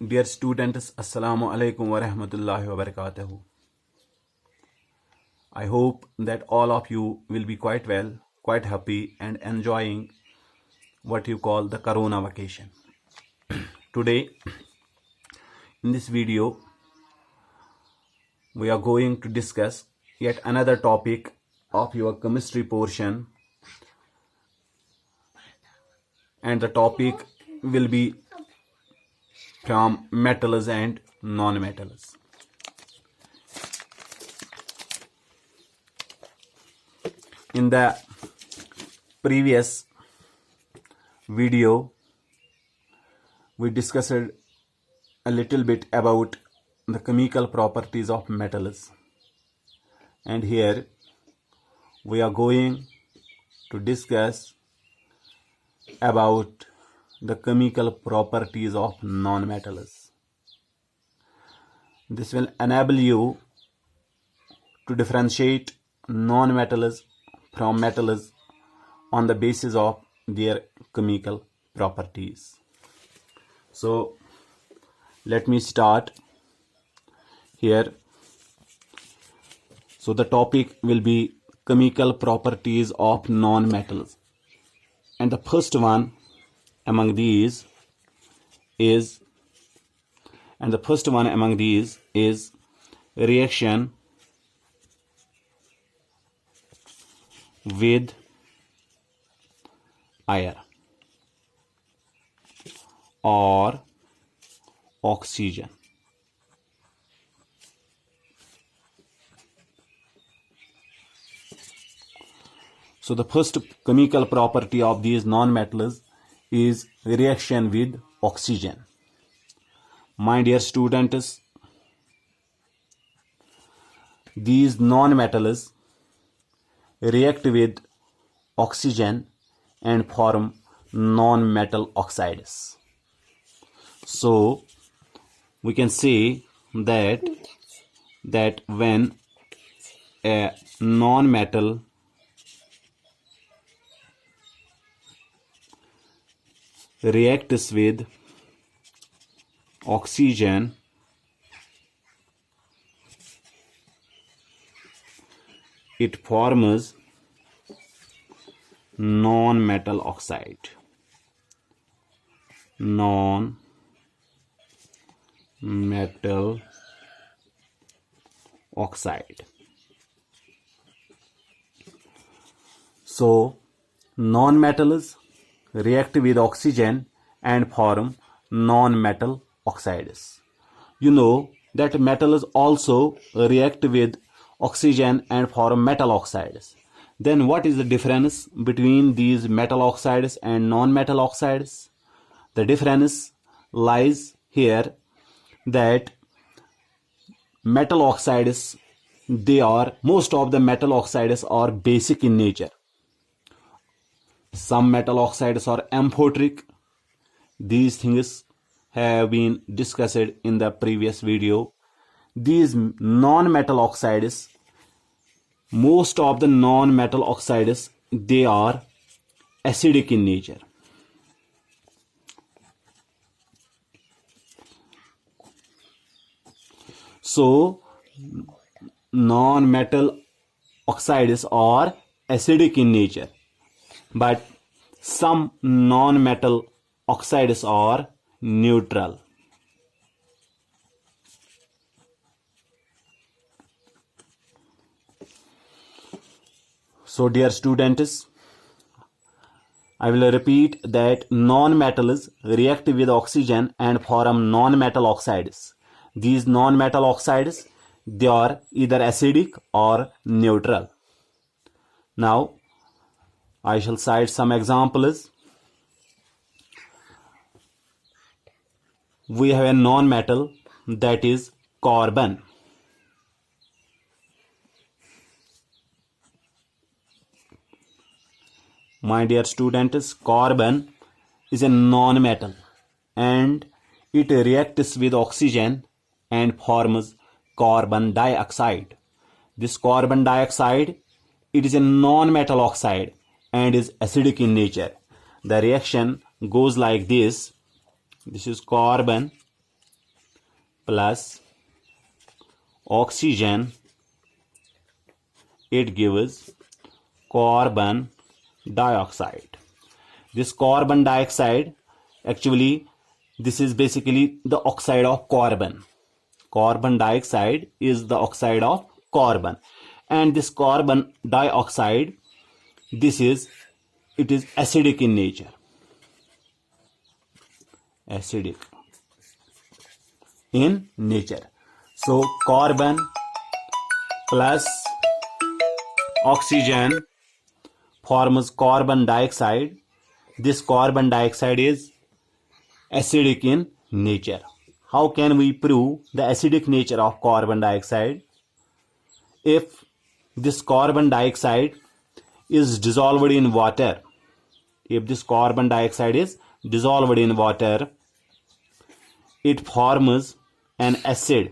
Dear students, Assalamu alaikum wa rahmatullahi wa barakatuhu. I hope that all of you will be quite well, quite happy and enjoying what you call the Corona vacation. Today, in this video, we are going to discuss yet another topic of your chemistry portion, and the topic will be from metals and non-metals. In the previous video, we discussed a little bit about the chemical properties of metals, and here we are going to discuss about the chemical properties of non-metals. This will enable you to differentiate non-metals from metals on the basis of their chemical properties. So let me start here. So the topic will be chemical properties of non-metals, and the first one among these is reaction with air or oxygen. So the first chemical property of these non-metals is reaction with oxygen. My dear students, these non-metals react with oxygen and form non-metal oxides. So we can say that when a non-metal reacts with oxygen, it forms non-metal oxide. Non-metal oxide. So non-metals react with oxygen and form non-metal oxides. You know that metals also react with oxygen and form metal oxides. Then what is the difference between these metal oxides and non-metal oxides? The difference lies here that metal oxides, most of the metal oxides are basic in nature. Some metal oxides are amphoteric. These things have been discussed in the previous video. These non-metal oxides, most of the non-metal oxides, they are acidic in nature. So non-metal oxides are acidic in nature, but some non-metal oxides are neutral. So dear students, I will repeat that non-metals react with oxygen and form non-metal oxides. These non-metal oxides, they are either acidic or neutral. Now I shall cite some examples. We have a non-metal, that is carbon. My dear students, carbon is a non-metal and it reacts with oxygen and forms carbon dioxide. This carbon dioxide, it is a non-metal oxide and is acidic in nature. The reaction goes like this. This is carbon plus oxygen, it gives carbon dioxide. This carbon dioxide, actually this is basically the oxide of carbon. Carbon dioxide is the oxide of carbon, and this carbon dioxide, it is acidic in nature. Acidic in nature. So carbon plus oxygen forms carbon dioxide. This carbon dioxide is acidic in nature. How can we prove the acidic nature of carbon dioxide? If this carbon dioxide is dissolved in water, if this carbon dioxide is dissolved in water, it forms an acid.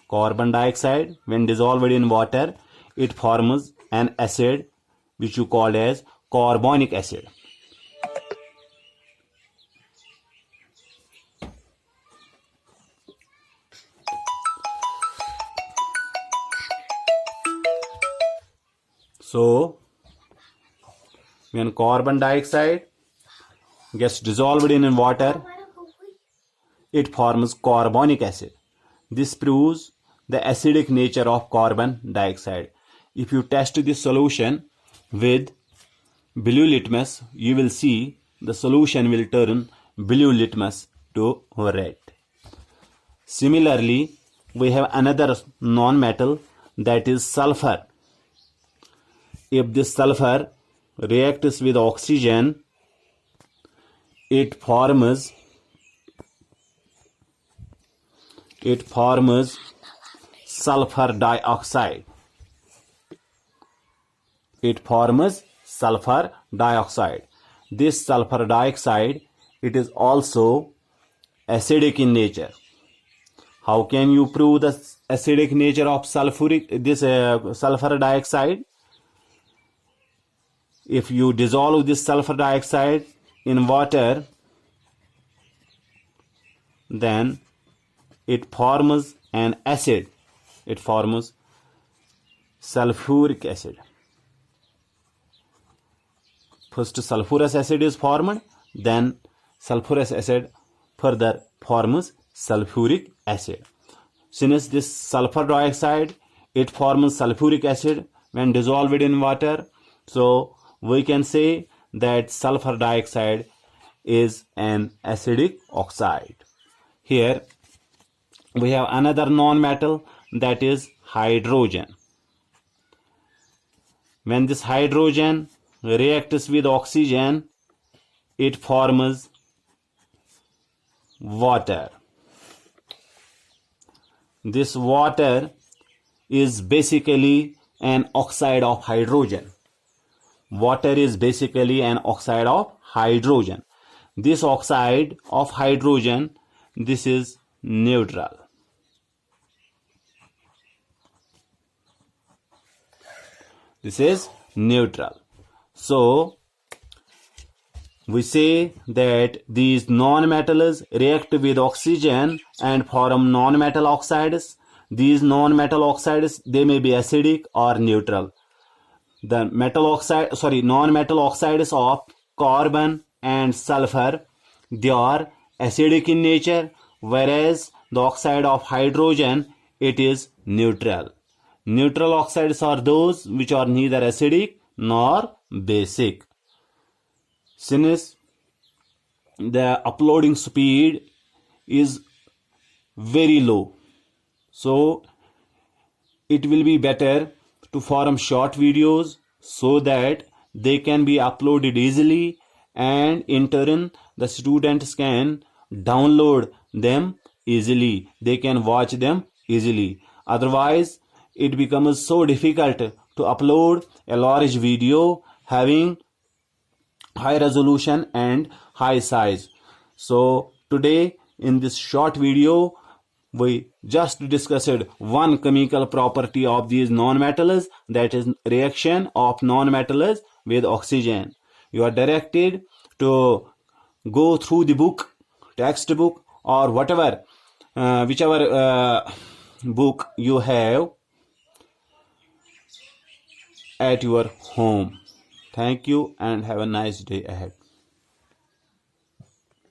Carbon dioxide, when dissolved in water, it forms an acid which you call as carbonic acid. So when carbon dioxide gets dissolved in water, it forms carbonic acid. This proves the acidic nature of carbon dioxide. If you test this solution with blue litmus, you will see the solution will turn blue litmus to red. Similarly, we have another non-metal, that is sulfur. If this sulfur reacts with oxygen, it forms sulfur dioxide. It forms sulfur dioxide. This sulfur dioxide, it is also acidic in nature. How can you prove the acidic nature of sulfur dioxide? If you dissolve this sulfur dioxide in water, then it forms an acid. It forms sulfuric acid. First sulfurous acid is formed, then sulfurous acid further forms sulfuric acid. Since this sulfur dioxide, it forms sulfuric acid when dissolved in water, so we can say that sulfur dioxide is an acidic oxide. Here we have another non-metal, that is hydrogen. When this hydrogen reacts with oxygen, it forms water. This water is basically an oxide of hydrogen. Water is basically an oxide of hydrogen. This oxide of hydrogen, this is neutral. This is neutral. So we say that these non-metals react with oxygen and form non-metal oxides. These non-metal oxides, they may be acidic or neutral. The non-metal oxides of carbon and sulfur, they are acidic in nature, whereas the oxide of hydrogen, it is neutral. Neutral oxides are those which are neither acidic nor basic. Since the uploading speed is very low, so it will be better to form short videos so that they can be uploaded easily, and in turn the students can download them easily. They can watch them easily. Otherwise, it becomes so difficult to upload a large video having high resolution and high size. So today in this short video, we just discussed one chemical property of these non-metals, that is reaction of non-metals with oxygen. You are directed to go through the book textbook, or whichever book you have at your home. Thank you and have a nice day ahead.